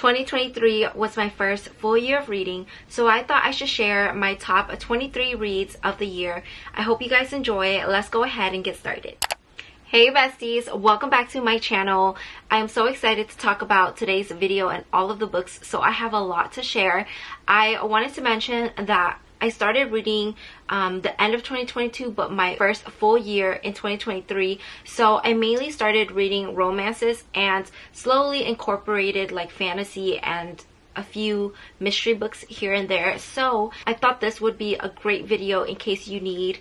2023 was my first full year of reading, so I thought I should share my top 23 reads of the year. I hope you guys enjoy. Let's go ahead and get started. Hey besties, welcome back to my channel. I am so excited to talk about today's video and all of the books, so I have a lot to share. I wanted to mention that I started reading the end of 2022, but my first full year in 2023. So I mainly started reading romances and slowly incorporated like fantasy and a few mystery books here and there. So I thought this would be a great video in case you need,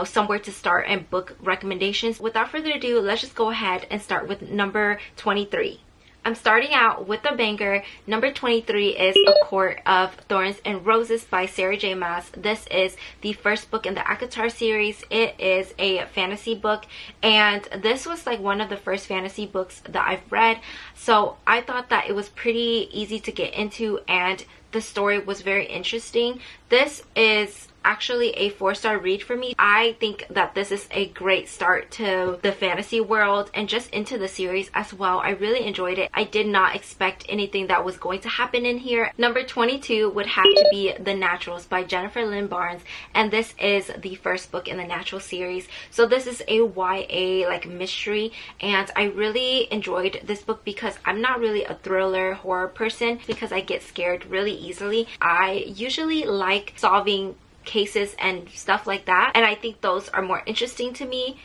somewhere to start and book recommendations. Without further ado, let's just go ahead and start with number 23. I'm starting out with a banger. Number 23 is A Court of Thorns and Roses by Sarah J. Maas. This is the first book in the ACOTAR series. It is a fantasy book, and this was like one of the first fantasy books that I've read. So I thought that it was pretty easy to get into, and the story was very interesting. This is actually a 4-star read for me. I think that this is a great start to the fantasy world and just into the series as well. I really enjoyed it. I did not expect anything that was going to happen in here. Number 22 would have to be The Naturals by Jennifer Lynn Barnes, and this is the first book in the Natural series. So this is a YA like mystery, and I really enjoyed this book because I'm not really a thriller horror person because I get scared really easily. I usually like solving cases and stuff like that, and I think those are more interesting to me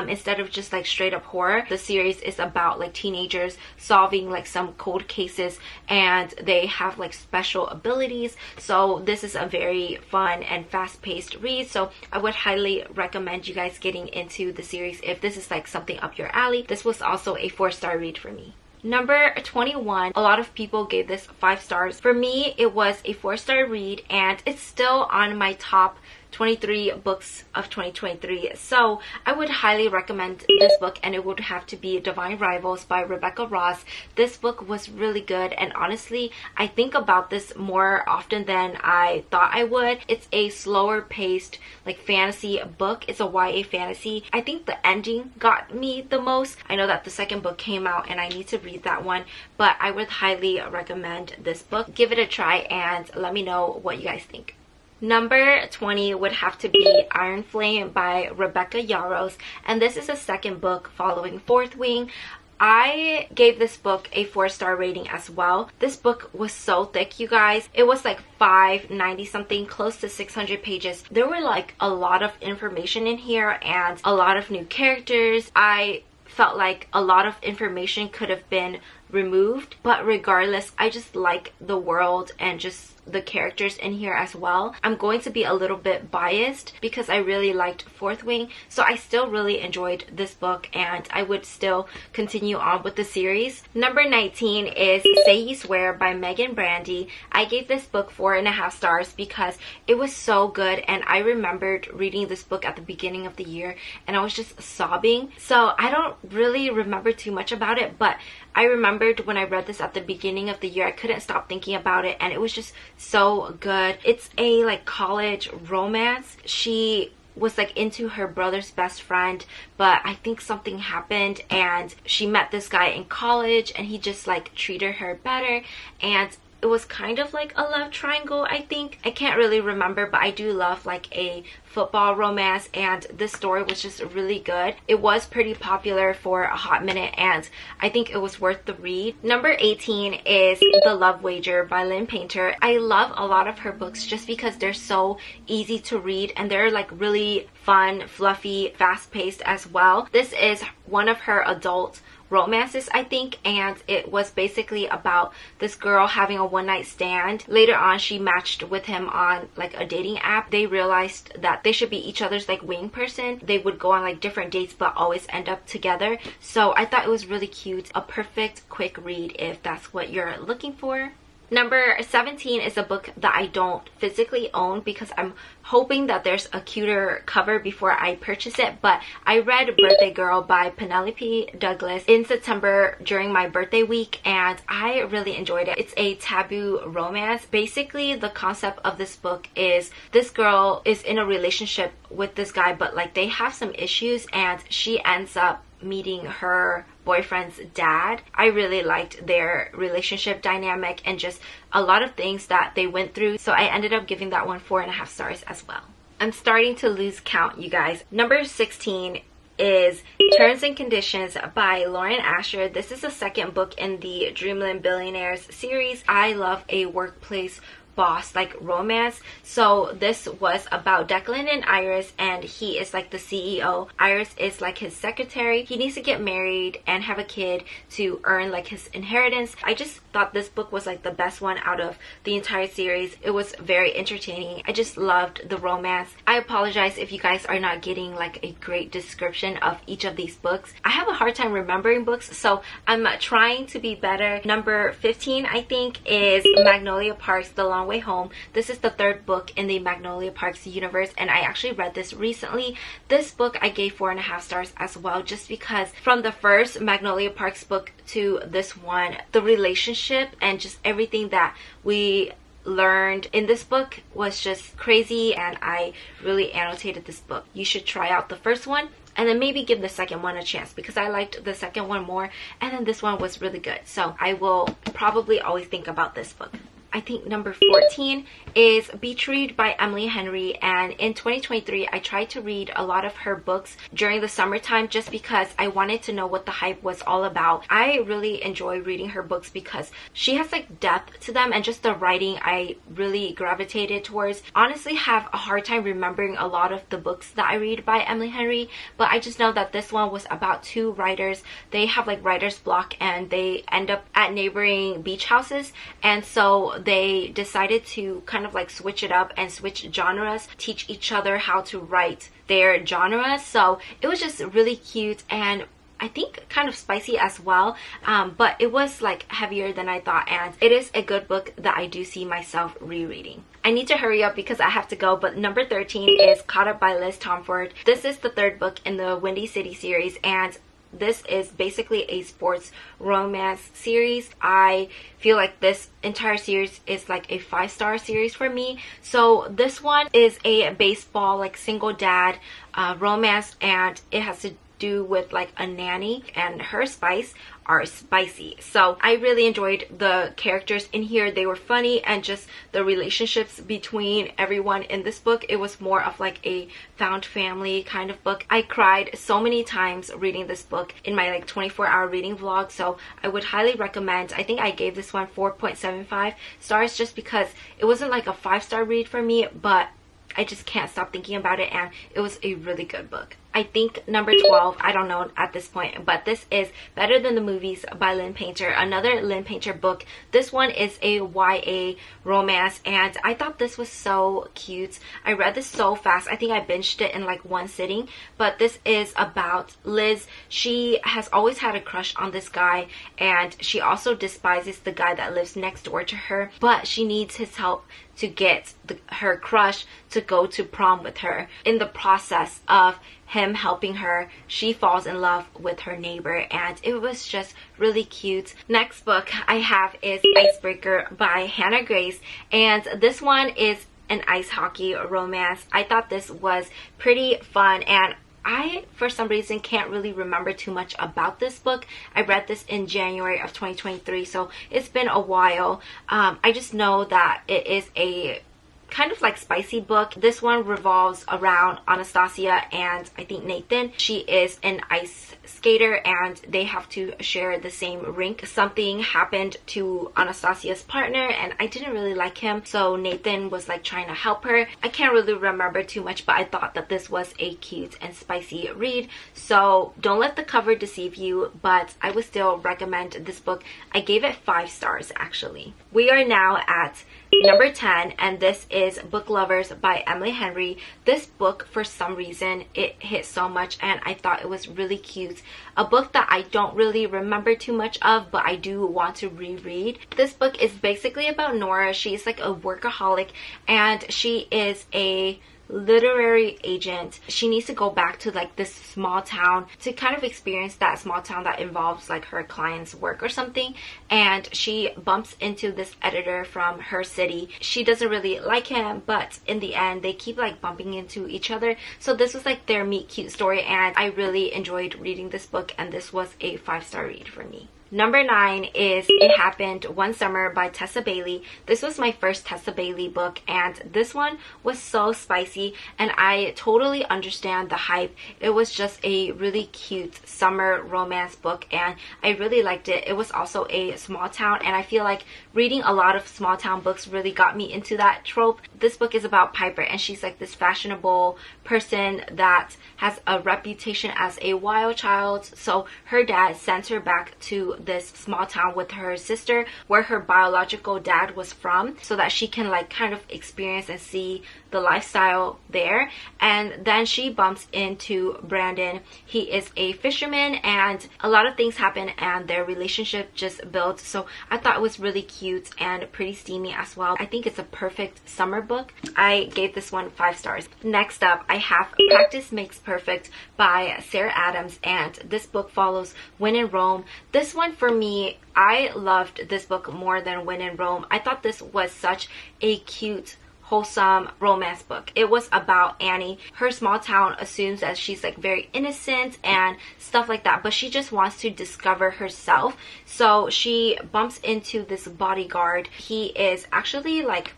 instead of just like straight up horror. The series is about like teenagers solving like some cold cases, and they have like special abilities. So this is a very fun and fast-paced read, so I would highly recommend you guys getting into the series if this is like something up your alley. This was also a 4-star read for me. Number 21, a lot of people gave this 5 stars. For me, it was a 4-star read, and it's still on my top 23 books of 2023. So I would highly recommend this book, and it would have to be Divine Rivals by Rebecca Ross. This book was really good, and honestly, I think about this more often than I thought I would. It's a slower paced like fantasy book. It's a YA fantasy. I think the ending got me the most. I know that the second book came out and I need to read that one, but I would highly recommend this book. Give it a try and let me know what you guys think. Number 20 would have to be Iron Flame by Rebecca Yarros, and this is a second book following Fourth Wing. I gave this book a 4-star rating as well. This book was so thick, you guys. It was like 590 something, close to 600 pages. There were like a lot of information in here and a lot of new characters. I felt like a lot of information could have been removed, but regardless, I just like the world and just the characters in here as well. I'm going to be a little bit biased because I really liked Fourth Wing, so I still really enjoyed this book and I would still continue on with the series. Number 19 is Say You Swear by Megan Brandy. I gave this book 4.5 stars because it was so good, and I remembered reading this book at the beginning of the year and I was just sobbing. So I don't really remember too much about it, but I remembered when I read this at the beginning of the year, I couldn't stop thinking about it, and it was just so good. It's a like college romance. She was like into her brother's best friend, but I think something happened and she met this guy in college and he just like treated her better, and it was kind of like a love triangle, I think. I can't really remember, but I do love like a football romance, and this story was just really good. It was pretty popular for a hot minute, and I think it was worth the read. Number 18 is The Love Wager by Lynn Painter. I love a lot of her books just because they're so easy to read and they're like really fun, fluffy, fast-paced as well. This is one of her adult romances, I think, and it was basically about this girl having a one-night stand. Later on, she matched with him on like a dating app. They realized that they should be each other's like wing person. They would go on like different dates but always end up together. So I thought it was really cute. A perfect quick read if that's what you're looking for. Number 17 is a book that I don't physically own because I'm hoping that there's a cuter cover before I purchase it, but I read Birthday Girl by Penelope Douglas in September during my birthday week, and I really enjoyed it. It's a taboo romance. Basically, the concept of this book is this girl is in a relationship with this guy, but like they have some issues, and she ends up meeting her boyfriend's dad. I really liked their relationship dynamic and just a lot of things that they went through. So I ended up giving that one 4.5 stars as well. I'm starting to lose count, you guys. Number 16 is Terms and Conditions by Lauren Asher. This is the second book in the Dreamland Billionaires series. I love a workplace boss like romance. So this was about Declan and Iris, and he is like the CEO. Iris is like his secretary. He needs to get married and have a kid to earn like his inheritance. I just thought this book was like the best one out of the entire series. It was very entertaining. I just loved the romance. I apologize if you guys are not getting like a great description of each of these books. I have a hard time remembering books, so I'm trying to be better. Number 15 I think is Magnolia Parks, The Long Way Home. This is the third book in the Magnolia Parks universe, and I actually read this recently. This book I gave 4.5 stars as well, just because from the first Magnolia Parks book to this one, the relationship and just everything that we learned in this book was just crazy, and I really annotated this book. You should try out the first one and then maybe give the second one a chance, because I liked the second one more, and then this one was really good. So I will probably always think about this book. I think number 14 is Beach Read by Emily Henry, and in 2023 I tried to read a lot of her books during the summertime just because I wanted to know what the hype was all about. I really enjoy reading her books because she has like depth to them, and just the writing I really gravitated towards. Honestly, have a hard time remembering a lot of the books that I read by Emily Henry, but I just know that this one was about two writers. They have like writer's block and they end up at neighboring beach houses, and so they decided to kind of like switch it up and switch genres, teach each other how to write their genres. So it was just really cute, and I think kind of spicy as well, but it was like heavier than I thought, and it is a good book that I do see myself rereading. I need to hurry up because I have to go, but number 13 is Caught Up by Liz Tomford. This is the third book in the Windy City series, and this is basically a sports romance series. I feel like this entire series is like a 5-star series for me. So this one is a baseball like single dad romance, and it has to do with like a nanny, and her spice are spicy. So I really enjoyed the characters in here. They were funny, and just the relationships between everyone in this book, it was more of like a found family kind of book. I cried so many times reading this book in my like 24-hour reading vlog, so I would highly recommend. I think I gave this one 4.75 stars just because it wasn't like a 5-star read for me, but I just can't stop thinking about it, and it was a really good book. I think number 12, I don't know at this point, but this is Better Than the Movies by Lynn Painter, another Lynn Painter book. This one is a YA romance, and I thought this was so cute. I read this so fast. I think I binged it in like one sitting, but this is about Liz. She has always had a crush on this guy, and she also despises the guy that lives next door to her, but she needs his help to get her crush to go to prom with her. In the process of him helping her, she falls in love with her neighbor, and it was just really cute. Next book I have is Icebreaker by Hannah Grace, and this one is an ice hockey romance. I thought this was pretty fun, and I, for some reason, can't really remember too much about this book. I read this in January of 2023, so it's been a while. I just know that it is a kind of like spicy book. This one revolves around Anastasia and I think Nathan. She is an ice skater, and they have to share the same rink. Something happened to Anastasia's partner, and I didn't really like him, so Nathan was like trying to help her. I can't really remember too much, but I thought that this was a cute and spicy read. So don't let the cover deceive you, but I would still recommend this book. I gave it 5 stars actually. We are now at number 10, and this is Book Lovers by Emily Henry. This book, for some reason, it hit so much, and I thought it was really cute. A book that I don't really remember too much of, but I do want to reread. This book is basically about Nora. She's like a workaholic, and she is a literary agent. She needs to go back to like this small town to kind of experience that small town that involves like her client's work or something, and she bumps into this editor from her city. She doesn't really like him, but in the end they keep like bumping into each other. So this was like their meet cute story, and I really enjoyed reading this book, and this was a 5-star read for me. Number 9 is It Happened One Summer by Tessa Bailey. This was my first Tessa Bailey book, and this one was so spicy, and I totally understand the hype. It was just a really cute summer romance book, and I really liked it. It was also a small town, and I feel like reading a lot of small town books really got me into that trope. This book is about Piper, and she's like this fashionable person that has a reputation as a wild child. So her dad sends her back to this small town with her sister where her biological dad was from, so that she can like kind of experience and see the lifestyle there. And then she bumps into Brandon. He is a fisherman, and a lot of things happen and their relationship just builds. So I thought it was really cute and pretty steamy as well. I think it's a perfect summer book. I gave this one 5 stars. Next up, I have Practice Makes Perfect by Sarah Adams, and this book follows When in Rome. This one for me, I loved this book more than When in Rome. I thought this was such a cute, wholesome romance book. It was about Annie. Her small town assumes that she's like very innocent and stuff like that, but she just wants to discover herself. So she bumps into this bodyguard. He is actually like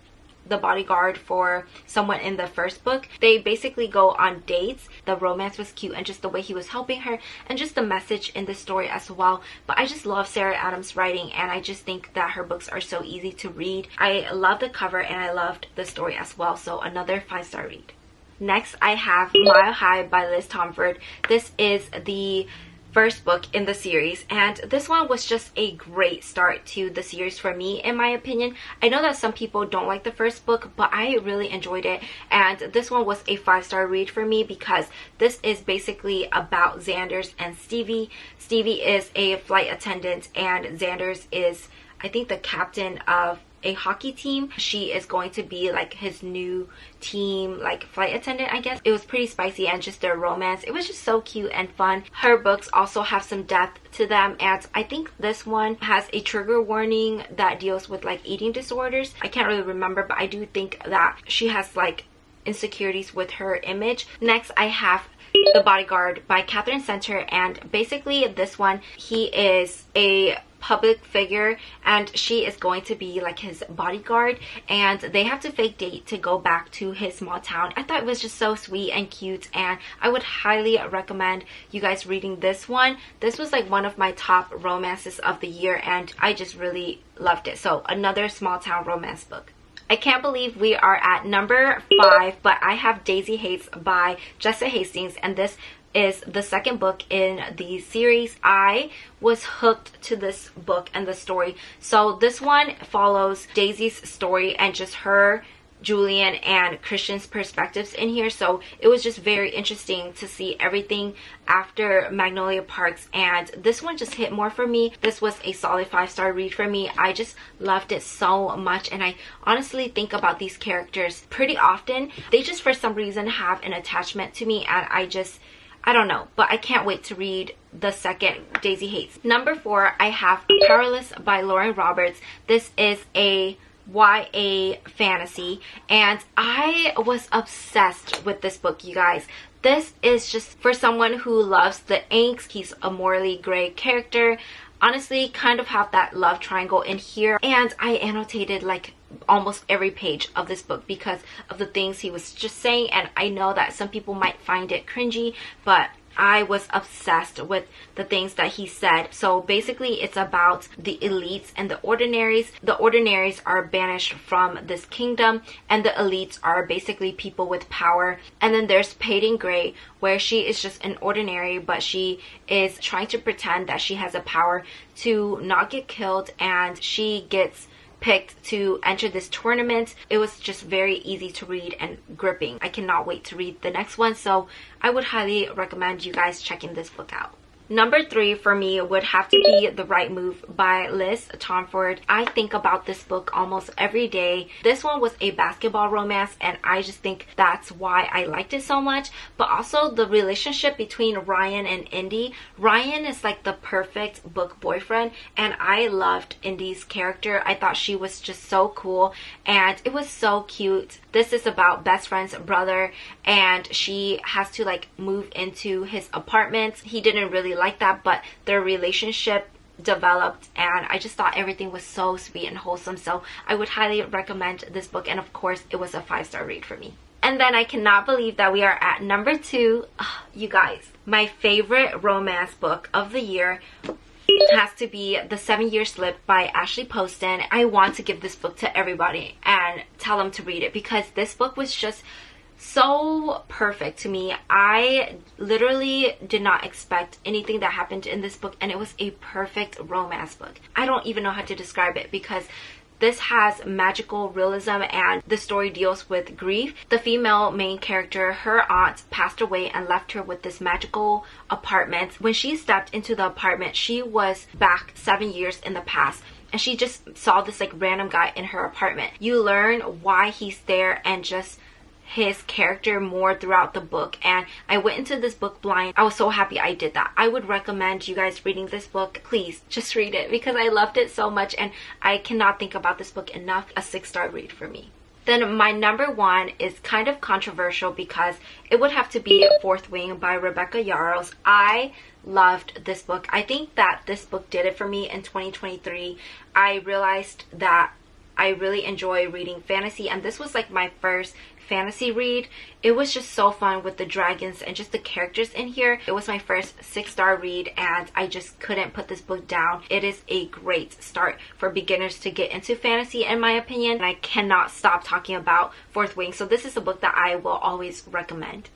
the bodyguard for someone in the first book. They basically go on dates. The romance was cute, and just the way he was helping her, and just the message in the story as well. But I just love Sarah Adams' writing, and I just think that her books are so easy to read. I love the cover, and I loved the story as well. So another 5-star read. Next, I have Mile High by Liz Tomford. This is the first book in the series, and this one was just a great start to the series for me, in my opinion. I know that some people don't like the first book, but I really enjoyed it, and this one was a 5-star read for me because this is basically about Xanders and Stevie. Stevie is a flight attendant, and Xanders is, I think, the captain of a hockey team. She is going to be like his new team, like flight attendant, I guess. It was pretty spicy, and just their romance, it was just so cute and fun. Her books also have some depth to them, and I think this one has a trigger warning that deals with like eating disorders. I can't really remember, but I do think that she has like insecurities with her image. Next, I have The Bodyguard by Catherine Center, and basically this one, he is a public figure, and she is going to be like his bodyguard, and they have to fake date to go back to his small town. I thought it was just so sweet and cute, and I would highly recommend you guys reading this one. This was like one of my top romances of the year, and I just really loved it. So another small town romance book. I can't believe we are at number 5, but I have Daisy Hates by Jessa Hastings, and this is the second book in the series. I was hooked to this book and the story. So this one follows Daisy's story and just her, Julian, and Christian's perspectives in here. So it was just very interesting to see everything after Magnolia Parks, and this one just hit more for me. This was a solid 5-star read for me. I just loved it so much, and I honestly think about these characters pretty often. They just for some reason have an attachment to me, and I don't know, but I can't wait to read the second Daisy Hates. Number 4, I have Powerless by Lauren Roberts. This is a YA fantasy, and I was obsessed with this book, you guys. This is just for someone who loves the angst. He's a morally gray character. Honestly, kind of have that love triangle in here, and I annotated like almost every page of this book because of the things he was just saying, and I know that some people might find it cringy, but I was obsessed with the things that he said. So basically it's about the elites and the ordinaries. The ordinaries are banished from this kingdom, and the elites are basically people with power. And then there's Peyton Gray, where she is just an ordinary, but she is trying to pretend that she has a power to not get killed, and she gets picked to enter this tournament. It was just very easy to read and gripping. I cannot wait to read the next one, so I would highly recommend you guys checking this book out. Number 3 for me would have to be The Right Move by Liz Tomford. I think about this book almost every day. This one was a basketball romance, and I just think that's why I liked it so much. But also the relationship between Ryan and Indy. Ryan is like the perfect book boyfriend, and I loved Indy's character. I thought she was just so cool, and it was so cute. This is about best friend's brother, and she has to like move into his apartment. He didn't really like that, but their relationship developed, and I just thought everything was so sweet and wholesome. So I would highly recommend this book, and of course it was a 5-star read for me. And then I cannot believe that we are at number 2. You guys, my favorite romance book of the year has to be The 7-Year Slip by Ashley Poston. I want to give this book to everybody and tell them to read it, because this book was just so perfect to me. I literally did not expect anything that happened in this book, and it was a perfect romance book. I don't even know how to describe it, because this has magical realism, and the story deals with grief. The female main character, her aunt passed away and left her with this magical apartment. When she stepped into the apartment, she was back 7 years in the past, and she just saw this like random guy in her apartment. You learn why he's there and just his character more throughout the book, and I went into this book blind. I was so happy I did that. I would recommend you guys reading this book. Please just read it, because I loved it so much, and I cannot think about this book enough. A 6-star read for me. Then my number 1 is kind of controversial, because it would have to be Fourth Wing by Rebecca Yarros. I loved this book. I think that this book did it for me in 2023. I realized that I really enjoy reading fantasy, and this was like my first fantasy read. It was just so fun with the dragons and just the characters in here. It was my first 6-star read, and I just couldn't put this book down. It is a great start for beginners to get into fantasy, in my opinion, and I cannot stop talking about Fourth Wing. So this is a book that I will always recommend.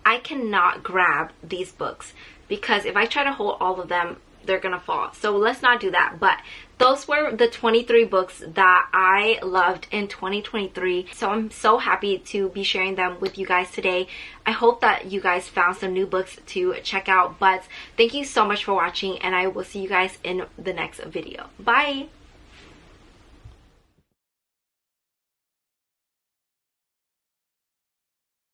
I cannot grab these books, because if I try to hold all of them, they're gonna fall. So let's not do that. But those were the 23 books that I loved in 2023. So I'm so happy to be sharing them with you guys today. I hope that you guys found some new books to check out. But thank you so much for watching, and I will see you guys in the next video. Bye!